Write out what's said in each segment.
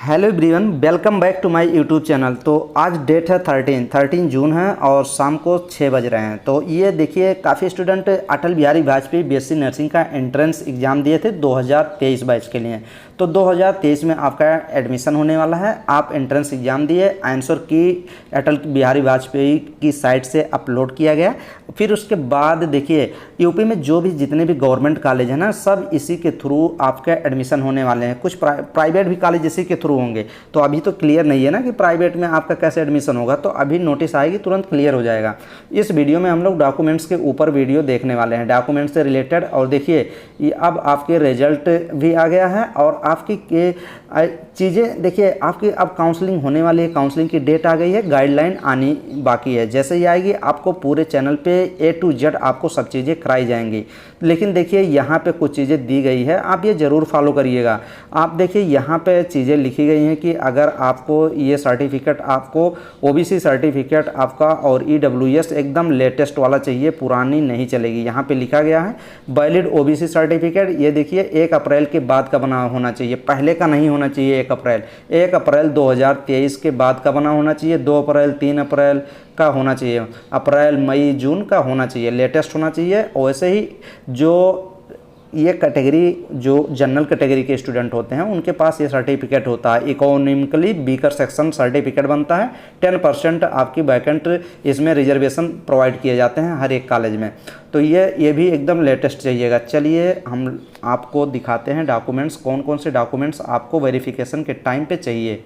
Hello everyone, welcome back to my YouTube channel. तो आज date है 13 जून है और शाम को 6 बज रहे हैं। तो ये देखिए, काफ़ी student Atal Bihari Vajpayee BSc nursing का एंट्रेंस एग्ज़ाम दिए थे 2023 बैच के लिए। तो 2023 में आपका एडमिशन होने वाला है। आप एंट्रेंस एग्ज़ाम दिए, आंसर की अटल बिहारी वाजपेयी की साइट से अपलोड किया गया। फिर उसके बाद देखिए, यूपी में जो भी जितने भी गवर्नमेंट कॉलेज हैं ना, सब इसी के थ्रू आपका एडमिशन होने वाले हैं। कुछ प्राइवेट भी कॉलेज इसी के थ्रू होंगे। तो अभी तो क्लियर नहीं है ना कि प्राइवेट में आपका कैसे एडमिशन होगा, तो अभी नोटिस आएगी, तुरंत क्लियर हो जाएगा। इस वीडियो में हम लोग डॉक्यूमेंट्स के ऊपर वीडियो देखने वाले हैं, डॉक्यूमेंट्स से रिलेटेड। और देखिए, ये अब आपके रिजल्ट भी आ गया है और आपकी चीज़ें देखिए, आपकी अब काउंसलिंग होने वाली है, काउंसलिंग की डेट आ गई है, गाइडलाइन आनी बाकी है। जैसे ही आएगी आपको पूरे चैनल पे A to Z आपको सब चीज़ें कराई जाएंगी। लेकिन देखिए, यहाँ पे कुछ चीज़ें दी गई है, आप ये ज़रूर फॉलो करिएगा। आप देखिए, यहाँ पे चीज़ें लिखी गई हैं कि अगर आपको ये सर्टिफिकेट, आपको OBC सर्टिफिकेट आपका और EWS एकदम लेटेस्ट वाला चाहिए, पुरानी नहीं चलेगी। यहाँ पे लिखा गया है वैलिड OBC सर्टिफिकेट। ये देखिए, 1 अप्रैल के बाद का बना होना चाहिए, पहले का नहीं होना चाहिए। 1 अप्रैल 2023 के बाद का बना होना चाहिए, 2 अप्रैल 3 अप्रैल का होना चाहिए, अप्रैल मई जून का होना चाहिए, लेटेस्ट होना चाहिए। वैसे ही जो ये कैटेगरी, जो जनरल कैटेगरी के स्टूडेंट होते हैं, उनके पास ये सर्टिफिकेट होता है। इकोनॉमिकली वीकर सेक्शन सर्टिफिकेट बनता है। 10% आपकी वैकेंट इसमें रिजर्वेशन प्रोवाइड किए जाते हैं हर एक कॉलेज में। तो ये भी एकदम लेटेस्ट चाहिएगा। चलिए हम आपको दिखाते हैं डॉक्यूमेंट्स, कौन कौन से डॉक्यूमेंट्स आपको वेरिफिकेशन के टाइम पे चाहिए।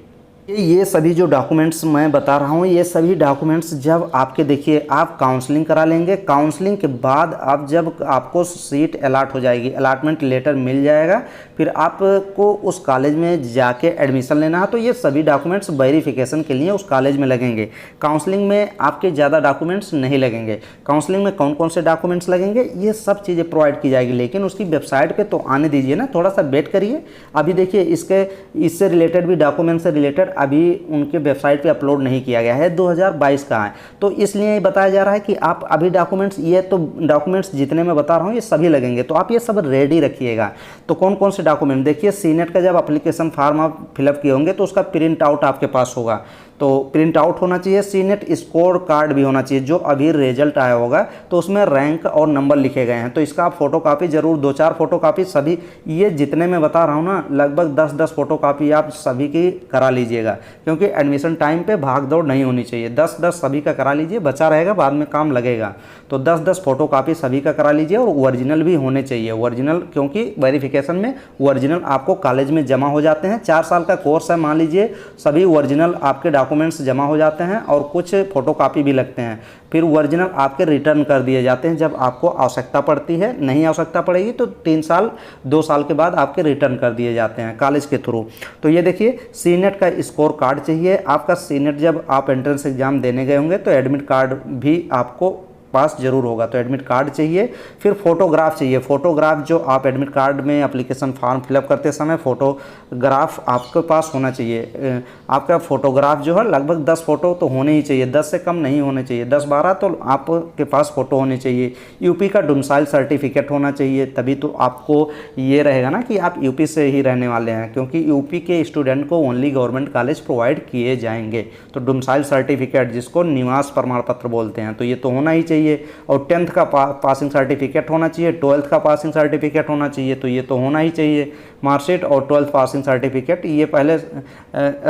ये सभी जो डॉक्यूमेंट्स मैं बता रहा हूँ, ये सभी डॉक्यूमेंट्स जब आपके, देखिए, आप काउंसलिंग करा लेंगे, काउंसलिंग के बाद आप जब आपको सीट अलॉट हो जाएगी, अलॉटमेंट लेटर मिल जाएगा, फिर आपको उस कॉलेज में जाके एडमिशन लेना है। तो ये सभी डॉक्यूमेंट्स वेरिफिकेशन के लिए उस कॉलेज में लगेंगे। काउंसलिंग में आपके ज़्यादा डॉक्यूमेंट्स नहीं लगेंगे। काउंसलिंग में कौन कौन से डॉक्यूमेंट्स लगेंगे, ये सब चीज़ें प्रोवाइड की जाएगी। लेकिन उसकी वेबसाइट पर तो आने दीजिए ना, थोड़ा सा वेट करिए। अभी देखिए, इससे रिलेटेड भी, डॉक्यूमेंट से रिलेटेड अभी उनके वेबसाइट पे अपलोड नहीं किया गया है, 2022 का है। तो इसलिए बताया जा रहा है कि आप अभी डॉक्यूमेंट्स, ये तो डॉक्यूमेंट्स जितने मैं बता रहा हूँ ये सभी लगेंगे, तो आप ये सब रेडी रखिएगा। तो कौन कौन से डॉक्यूमेंट, देखिए, सीनेट का जब एप्लीकेशन फॉर्म आप फिलअप किए होंगे तो उसका प्रिंट आउट आपके पास होगा, तो प्रिंट आउट होना चाहिए। सीनेट स्कोर कार्ड भी होना चाहिए, जो अभी रिजल्ट आया होगा तो उसमें रैंक और नंबर लिखे गए हैं, तो इसका आप फोटो कापी जरूर, 2-4 फोटो कापी सभी, ये जितने मैं बता रहा हूँ ना, लगभग 10-10 फोटो कापी आप सभी की करा लीजिएगा, क्योंकि एडमिशन टाइम पे भाग दौड़ नहीं होनी चाहिए। 10-10 सभी का करा लीजिए, बचा रहेगा बाद में काम लगेगा। तो 10-10 फोटो कापी सभी का करा लीजिए और ओरिजिनल भी होने चाहिए, ओरिजिनल, क्योंकि वेरिफिकेशन में ओरिजिनल आपको कॉलेज में जमा हो जाते हैं। 4 साल का कोर्स है, मान लीजिए, सभी ओरिजिनल आपके डॉक्यूमेंट्स जमा हो जाते हैं और कुछ फोटोकॉपी भी लगते हैं। फिर ओरिजिनल आपके रिटर्न कर दिए जाते हैं जब आपको आवश्यकता पड़ती है। नहीं आवश्यकता पड़ेगी तो 3 साल 2 साल के बाद आपके रिटर्न कर दिए जाते हैं कॉलेज के थ्रू। तो ये देखिए, सीनेट का स्कोर कार्ड चाहिए आपका। सीनेट जब आप एंट्रेंस एग्जाम देने गए होंगे तो एडमिट कार्ड भी आपको पास जरूर होगा, तो एडमिट कार्ड चाहिए। फिर फोटोग्राफ चाहिए, फोटोग्राफ जो आप एडमिट कार्ड में एप्लीकेशन फॉर्म फिलअप करते समय फोटोग्राफ आपके पास होना चाहिए। आपका फोटोग्राफ जो है लगभग 10 फोटो तो होने ही चाहिए, 10 से कम नहीं होने चाहिए, 10-12 तो आपके पास फोटो होने चाहिए। यूपी का डोमिसाइल सर्टिफिकेट होना चाहिए, तभी तो आपको ये रहेगा ना कि आप यूपी से ही रहने वाले हैं, क्योंकि यूपी के स्टूडेंट को ओनली गवर्नमेंट कॉलेज प्रोवाइड किए जाएंगे। तो डोमिसाइल सर्टिफिकेट, जिसको निवास प्रमाण पत्र बोलते हैं, तो ये तो होना ही चाहिए। और 10th का पासिंग सर्टिफिकेट होना चाहिए, 12th का पासिंग सर्टिफिकेट होना चाहिए, तो ये तो होना ही चाहिए। मार्कशीट और 12th पासिंग सर्टिफिकेट, ये पहले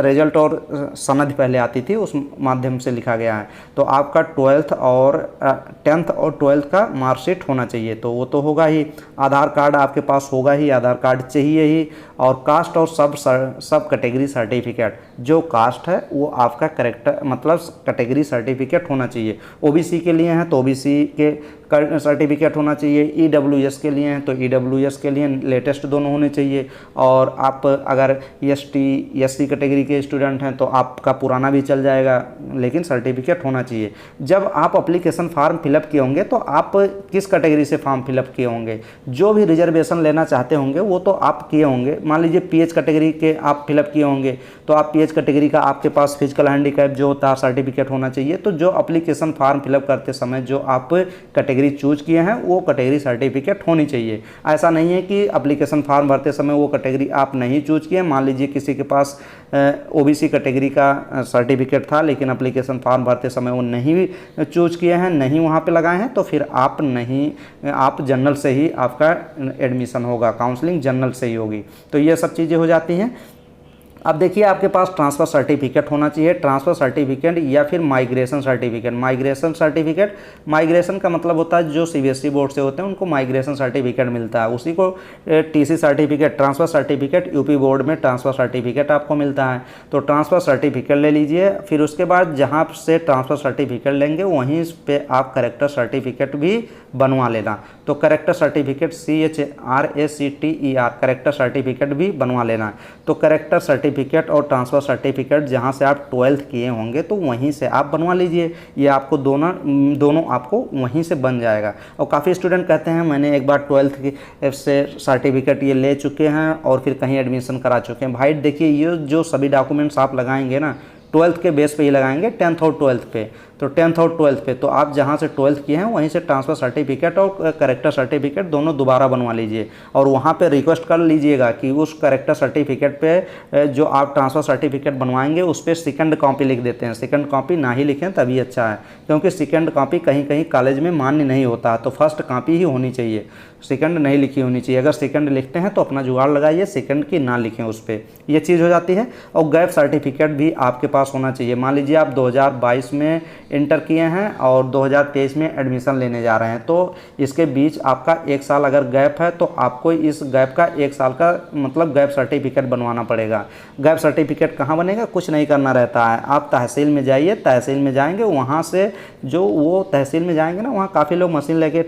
रिजल्ट और सनद पहले आती थी, उस माध्यम से लिखा गया है। तो आपका 10th और 12th का मार्कशीट होना चाहिए, तो वो तो होगा ही। आधार कार्ड आपके पास होगा ही, आधार कार्ड चाहिए ही। और कास्ट और सब कैटेगरी सर्टिफिकेट, जो कास्ट है वो आपका करेक्ट, मतलब कैटेगरी सर्टिफिकेट होना चाहिए। OBC के लिए हैं तो OBC के सर्टिफिकेट होना चाहिए, EWS के लिए हैं तो EWS के लिए लेटेस्ट दोनों होने चाहिए। और आप अगर SC कैटेगरी के स्टूडेंट हैं तो आपका पुराना भी चल जाएगा, लेकिन सर्टिफिकेट होना चाहिए। जब आप एप्लीकेशन फॉर्म फिलअप किए होंगे तो आप किस कैटेगरी से फॉर्म फिलअप किए होंगे, जो भी रिजर्वेशन लेना चाहते होंगे वो तो आप किए होंगे। मान लीजिए PH कैटेगरी के आप फिलअप किए होंगे तो आप PH कैटेगरी का, आपके पास फिजिकल हैंडीकैप जो होता है सर्टिफिकेट होना चाहिए। तो जो एप्लीकेशन फॉर्म फिलअप करते समय जो आप कैटेगरी कैटेगरी चूज किए हैं वो कैटेगरी सर्टिफिकेट होनी चाहिए। ऐसा नहीं है कि एप्लीकेशन फॉर्म भरते समय वो कैटेगरी आप नहीं चूज किए। मान लीजिए किसी के पास ओबीसी कैटेगरी का सर्टिफिकेट था लेकिन एप्लीकेशन फॉर्म भरते समय वो नहीं चूज किए हैं, नहीं वहाँ पे लगाए हैं, तो फिर आप जनरल से ही आपका एडमिशन होगा, काउंसलिंग जनरल से ही होगी। तो ये सब चीज़ें हो जाती हैं। अब देखिए आपके पास ट्रांसफ़र सर्टिफिकेट होना चाहिए, ट्रांसफ़र सर्टिफिकेट या फिर माइग्रेशन सर्टिफिकेट। माइग्रेशन का मतलब होता है जो सीबीएसई बोर्ड से होते हैं उनको माइग्रेशन सर्टिफिकेट मिलता है, उसी को TC certificate, transfer certificate UP board में ट्रांसफ़र सर्टिफिकेट आपको मिलता है। तो ट्रांसफ़र सर्टिफिकेट ले लीजिए, फिर उसके बाद जहाँ से ट्रांसफ़र सर्टिफिकेट लेंगे वहीं पे आप करेक्टर सर्टिफिकेट भी बनवा लेना। तो character certificate CHRACTER character certificate भी बनवा लेना। तो करेक्टर सर्टिफिकेट और ट्रांसफ़र सर्टिफिकेट जहाँ से आप 12th किए होंगे तो वहीं से आप बनवा लीजिए, ये आपको दोनों आपको वहीं से बन जाएगा। और काफ़ी स्टूडेंट कहते हैं मैंने एक बार 12th की से सर्टिफिकेट ये ले चुके हैं और फिर कहीं एडमिशन करा चुके हैं। भाई देखिए ये जो सभी डॉक्यूमेंट्स आप लगाएंगे ना 12th के बेस पे ही लगाएंगे, 10th और 12th पे। तो 10th और 12th पे तो आप जहाँ से 12th किए हैं वहीं से ट्रांसफ़र सर्टिफिकेट और करेक्टर सर्टिफिकेट दोनों दोबारा बनवा लीजिए और वहाँ पे रिक्वेस्ट कर लीजिएगा कि उस करेक्टर सर्टिफिकेट पे जो आप ट्रांसफ़र सर्टिफिकेट बनवाएंगे उस पर सेकंड कॉपी लिख देते हैं। सेकंड कॉपी ना ही लिखें तभी अच्छा है, क्योंकि सेकंड कॉपी कहीं कहीं कॉलेज में मान्य नहीं होता, तो फर्स्ट कॉपी ही होनी चाहिए, सेकंड नहीं लिखी होनी चाहिए। अगर सेकंड लिखते हैं तो अपना जुगाड़ लगाइए, सेकंड की ना लिखें उस पर, ये चीज़ हो जाती है। और गैप सर्टिफिकेट भी आपके पास होना चाहिए। मान लीजिए आप 2022 में इंटर किए हैं और 2023 में एडमिशन लेने जा रहे हैं, तो इसके बीच आपका 1 साल अगर गैप है तो आपको इस गैप का 1 साल का मतलब गैप सर्टिफिकेट बनवाना पड़ेगा। गैप सर्टिफिकेट कहाँ बनेगा, कुछ नहीं करना रहता है, आप तहसील में जाइए, तहसील में जाएंगे, वहाँ से जो वो तहसील में जाएंगे ना वहाँ काफ़ी लोग मशीन लेके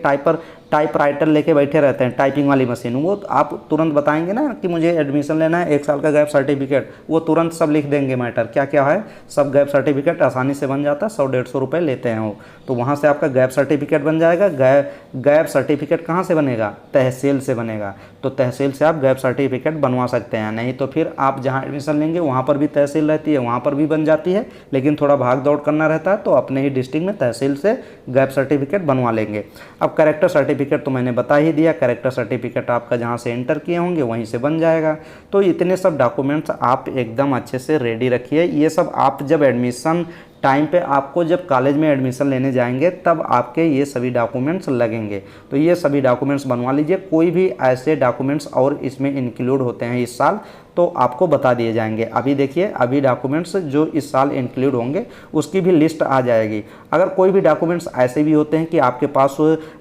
टाइपराइटर लेके बैठे रहते हैं, टाइपिंग वाली मशीन, वो आप तुरंत बताएंगे ना कि मुझे एडमिशन लेना है 1 साल का गैप सर्टिफिकेट, वो तुरंत सब लिख देंगे मैटर क्या क्या है, सब गैप सर्टिफिकेट आसानी से बन जाता है, 100-150 रुपये लेते हैं वो। तो वहाँ से आपका गैप सर्टिफिकेट बन जाएगा। गैप सर्टिफिकेट कहाँ से बनेगा, तहसील से बनेगा। तो तहसील से आप गैप सर्टिफिकेट बनवा सकते हैं, नहीं तो फिर आप जहाँ एडमिशन लेंगे वहाँ पर भी तहसील रहती है, वहाँ पर भी बन जाती है, लेकिन थोड़ा भाग दौड़ करना रहता है, तो अपने ही डिस्ट्रिक्ट में तहसील से गैप सर्टिफिकेट बनवा लेंगे। अब करेक्टर सर्टिफिकेट तो मैंने बता ही दिया, करेक्टर सर्टिफिकेट आपका जहाँ से एंटर किए होंगे वहीं से बन जाएगा। तो इतने सब डॉक्यूमेंट्स आप एकदम अच्छे से रेडी रखिए। ये सब आप जब एडमिशन टाइम पे आपको जब कॉलेज में एडमिशन लेने जाएंगे तब आपके ये सभी डॉक्यूमेंट्स लगेंगे, तो ये सभी डॉक्यूमेंट्स बनवा लीजिए। कोई भी ऐसे डॉक्यूमेंट्स और इसमें इंक्लूड होते हैं इस साल तो आपको बता दिए जाएंगे। अभी देखिए अभी डॉक्यूमेंट्स जो इस साल इंक्लूड होंगे उसकी भी लिस्ट आ जाएगी। अगर कोई भी डॉक्यूमेंट्स ऐसे भी होते हैं कि आपके पास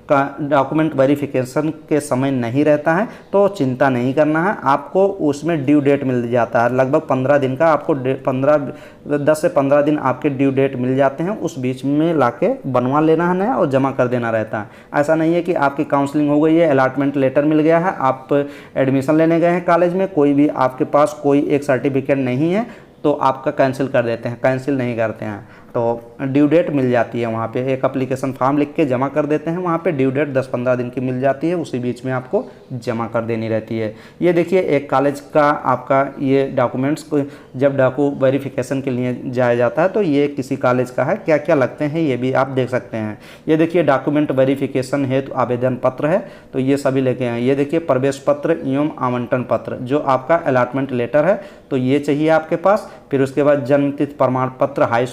का डॉक्यूमेंट वेरिफिकेशन के समय नहीं रहता है तो चिंता नहीं करना है, आपको उसमें ड्यू डेट मिल जाता है। लगभग 15 दिन का आपको 10 से 15 दिन आपके ड्यू डेट मिल जाते हैं, उस बीच में लाके बनवा लेना है नया और जमा कर देना रहता है। ऐसा नहीं है कि आपकी काउंसलिंग हो गई है, अलॉटमेंट लेटर मिल गया है, आप एडमिशन लेने गए हैं कॉलेज में, कोई भी आपके पास कोई एक सर्टिफिकेट नहीं है तो आपका कैंसिल कर देते हैं, कैंसिल नहीं करते हैं। तो ड्यू डेट मिल जाती है, वहाँ पे एक एप्लीकेशन फॉर्म लिख के जमा कर देते हैं, वहाँ पे ड्यू डेट 10-15 दिन की मिल जाती है, उसी बीच में आपको जमा कर देनी रहती है। ये देखिए एक कॉलेज का आपका ये डॉक्यूमेंट्स को जब वेरिफिकेशन के लिए जाया जाता है तो ये किसी कॉलेज का है, क्या क्या लगते हैं ये भी आप देख सकते हैं। ये देखिए डॉक्यूमेंट वेरिफिकेशन हेतु आवेदन पत्र है, तो ये सभी लेके हैं। ये देखिए प्रवेश पत्र एवं आवंटन पत्र जो आपका अलॉटमेंट लेटर है तो ये चाहिए आपके पास। फिर उसके बाद जन्मतिथि प्रमाण पत्र, हाई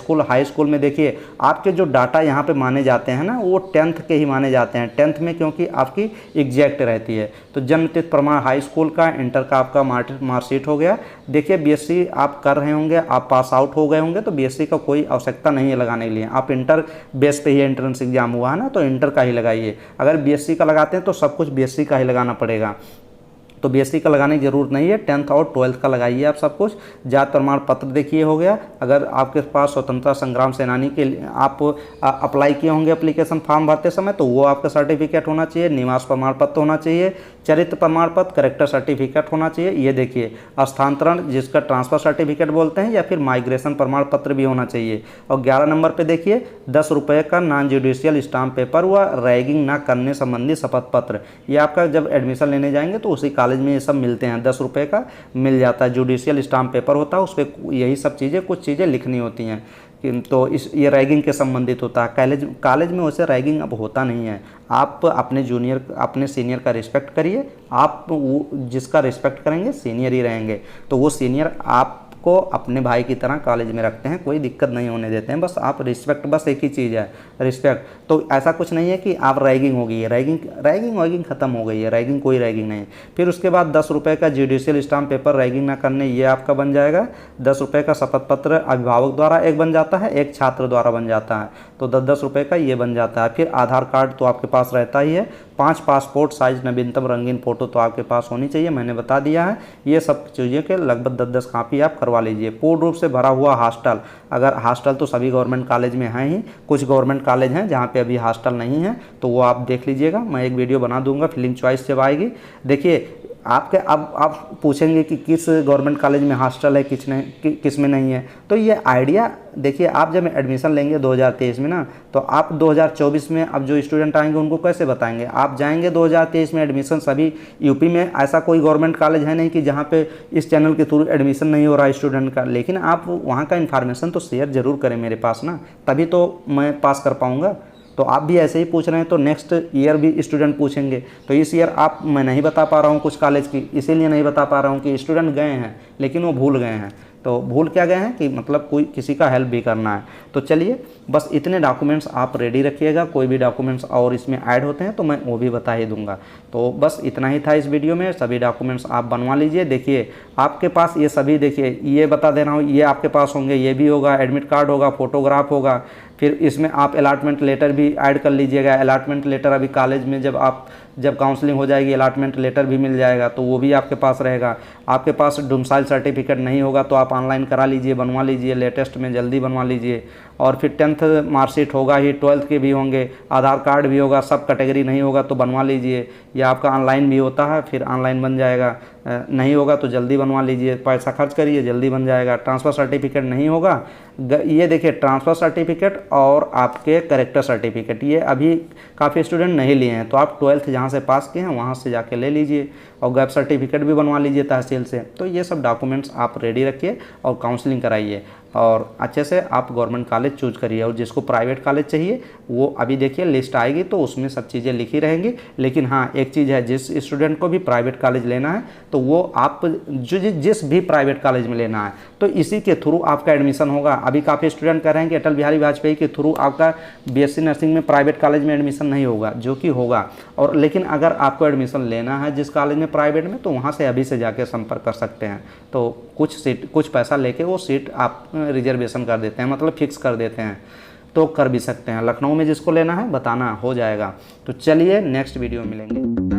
स्कूल में देखिए आपके जो डाटा यहाँ पे माने जाते हैं ना वो 10th के ही माने जाते हैं, 10th में क्योंकि आपकी एग्जैक्ट रहती है। तो जन्मतिथि प्रमाण हाई स्कूल का, इंटर का आपका मार्कशीट हो गया। देखिए बीएससी आप कर रहे होंगे, आप पास आउट हो गए होंगे तो बीएससी का कोई आवश्यकता नहीं है लगाने के लिए, आप इंटर बेस पे ही एंट्रेंस एग्जाम हुआ है ना तो इंटर का ही लगाइए। अगर बीएससी का लगाते हैं तो सब कुछ बीएससी का ही लगाना पड़ेगा, तो बीएससी का लगाने की ज़रूरत नहीं है, 10th और 12th का लगाइए आप सब कुछ। जाति प्रमाण पत्र देखिए हो गया। अगर आपके पास स्वतंत्रता संग्राम सेनानी के लिए आप अप्लाई किए होंगे एप्लीकेशन फॉर्म भरते समय तो वो आपका सर्टिफिकेट होना चाहिए। निवास प्रमाण पत्र होना चाहिए, चरित्र प्रमाण पत्र, करेक्टर सर्टिफिकेट होना चाहिए। ये देखिए स्थानांतरण जिसका ट्रांसफ़र सर्टिफिकेट बोलते हैं या फिर माइग्रेशन प्रमाण पत्र भी होना चाहिए। और 11 नंबर पे देखिए 10 रुपये का नॉन जुडिशियल स्टाम्प पेपर व रैगिंग ना करने संबंधी शपथ पत्र। ये आपका जब एडमिशन लेने जाएंगे तो उसी कॉलेज में ये सब मिलते हैं, 10 रुपये का मिल जाता है। जुडिशियल स्टाम्प पेपर होता है, उस पर यही सब चीज़ें कुछ चीज़ें लिखनी होती हैं तो ये रैगिंग के संबंधित होता है। कॉलेज में वैसे रैगिंग अब होता नहीं है। आप अपने सीनियर का रिस्पेक्ट करिए। आप वो जिसका रिस्पेक्ट करेंगे सीनियर ही रहेंगे, तो वो सीनियर आपको अपने भाई की तरह कॉलेज में रखते हैं, कोई दिक्कत नहीं होने देते हैं। बस आप रिस्पेक्ट, बस एक ही चीज़ है रिस्पेक्ट। तो ऐसा कुछ नहीं है कि आप रैगिंग हो गई है, रैगिंग ख़त्म हो गई है, रैगिंग कोई रैगिंग नहीं है। फिर उसके बाद 10 रुपये का जुडिशियल स्टाम्प पेपर रैगिंग ना करने, ये आपका बन जाएगा। 10 रुपये का शपथ पत्र अभिभावक द्वारा एक बन जाता है, एक छात्र द्वारा बन जाता है, तो 10-10 रुपये का ये बन जाता है। फिर आधार कार्ड तो आपके पास रहता ही है। 5 पासपोर्ट साइज नवीनतम रंगीन फ़ोटो तो आपके पास होनी चाहिए, मैंने बता दिया है। ये सब चीज़ों के लगभग 10-10 कापी आप करवा लीजिए। पूर्ण रूप से भरा हुआ हॉस्टल, अगर हॉस्टल तो सभी गवर्नमेंट कॉलेज में हैं ही, कुछ गवर्नमेंट कॉलेज हैं जहाँ पे अभी हॉस्टल नहीं है, तो वो आप देख लीजिएगा। मैं एक वीडियो बना दूंगा फिलिंग चॉइस जब आएगी। देखिए आपके अब आप पूछेंगे कि किस गवर्नमेंट कॉलेज में हॉस्टल है, किस में नहीं है, तो ये आइडिया देखिए, आप जब एडमिशन लेंगे 2023 में ना, तो आप 2024 में अब जो स्टूडेंट आएंगे उनको कैसे बताएंगे? आप जाएंगे 2023 में एडमिशन सभी यूपी में, ऐसा कोई गवर्नमेंट कॉलेज है नहीं कि जहाँ पे इस चैनल के थ्रू एडमिशन नहीं हो रहा है स्टूडेंट का, लेकिन आप वहाँ का इन्फॉर्मेशन तो शेयर ज़रूर करें मेरे पास ना, तभी तो मैं पास कर पाऊँगा। तो आप भी ऐसे ही पूछ रहे हैं तो नेक्स्ट ईयर भी स्टूडेंट पूछेंगे। तो इस ईयर मैं नहीं बता पा रहा हूँ कुछ कॉलेज की, इसीलिए नहीं बता पा रहा हूँ कि स्टूडेंट गए हैं लेकिन वो भूल गए हैं। तो भूल क्या गए हैं कि मतलब कोई किसी का हेल्प भी करना है। तो चलिए बस इतने डॉक्यूमेंट्स आप रेडी रखिएगा। कोई भी डॉक्यूमेंट्स और इसमें ऐड होते हैं तो मैं वो भी बता ही दूंगा। तो बस इतना ही था इस वीडियो में। सभी डॉक्यूमेंट्स आप बनवा लीजिए। देखिए आपके पास ये सभी, देखिए ये बता दे रहा हूँ, ये आपके पास होंगे, ये भी होगा, एडमिट कार्ड होगा, फोटोग्राफ होगा। फिर इसमें आप अलॉटमेंट लेटर भी ऐड कर लीजिएगा। अलॉटमेंट लेटर अभी कॉलेज में जब काउंसलिंग हो जाएगी अलॉटमेंट लेटर भी मिल जाएगा, तो वो भी आपके पास रहेगा। आपके पास डोमिसाइल सर्टिफिकेट नहीं होगा तो आप ऑनलाइन करा लीजिए, बनवा लीजिए, लेटेस्ट में जल्दी बनवा लीजिए। और फिर 10th मार्कशीट होगा ही, 12th के भी होंगे, आधार कार्ड भी होगा, सब कैटेगरी नहीं होगा तो बनवा लीजिए। या आपका ऑनलाइन भी होता है, फिर ऑनलाइन बन जाएगा, नहीं होगा तो जल्दी बनवा लीजिए, पैसा खर्च करिए, जल्दी बन जाएगा। ट्रांसफ़र सर्टिफिकेट नहीं होगा, ये देखिए ट्रांसफ़र सर्टिफिकेट और आपके कैरेक्टर सर्टिफिकेट, ये अभी काफ़ी स्टूडेंट नहीं लिए हैं, तो आप 12th जहाँ से पास किए हैं वहाँ से जाके ले लीजिए। और गैप सर्टिफिकेट भी बनवा लीजिए तहसील से। तो ये सब डॉक्यूमेंट्स आप रेडी रखिए और काउंसलिंग कराइए और अच्छे से आप गवर्नमेंट कॉलेज चूज करिए। और जिसको प्राइवेट कॉलेज चाहिए वो अभी देखिए लिस्ट आएगी तो उसमें सब चीज़ें लिखी रहेंगी। लेकिन हाँ एक चीज़ है, जिस स्टूडेंट को भी प्राइवेट कॉलेज लेना है तो वो आप जिस भी प्राइवेट कॉलेज में लेना है तो इसी के थ्रू आपका एडमिशन होगा। अभी काफ़ी स्टूडेंट कह रहे हैं कि अटल बिहारी वाजपेयी के थ्रू आपका बीएससी नर्सिंग में प्राइवेट कॉलेज में एडमिशन नहीं होगा, जो कि होगा। और लेकिन अगर आपको एडमिशन लेना है जिस कॉलेज में प्राइवेट में, तो वहाँ से अभी से जाके संपर्क कर सकते हैं। तो कुछ पैसा लेके वो सीट आप रिजर्वेशन कर देते हैं, मतलब फिक्स कर देते हैं, तो कर भी सकते हैं। लखनऊ में जिसको लेना है बताना, हो जाएगा। तो चलिए नेक्स्ट वीडियो में मिलेंगे।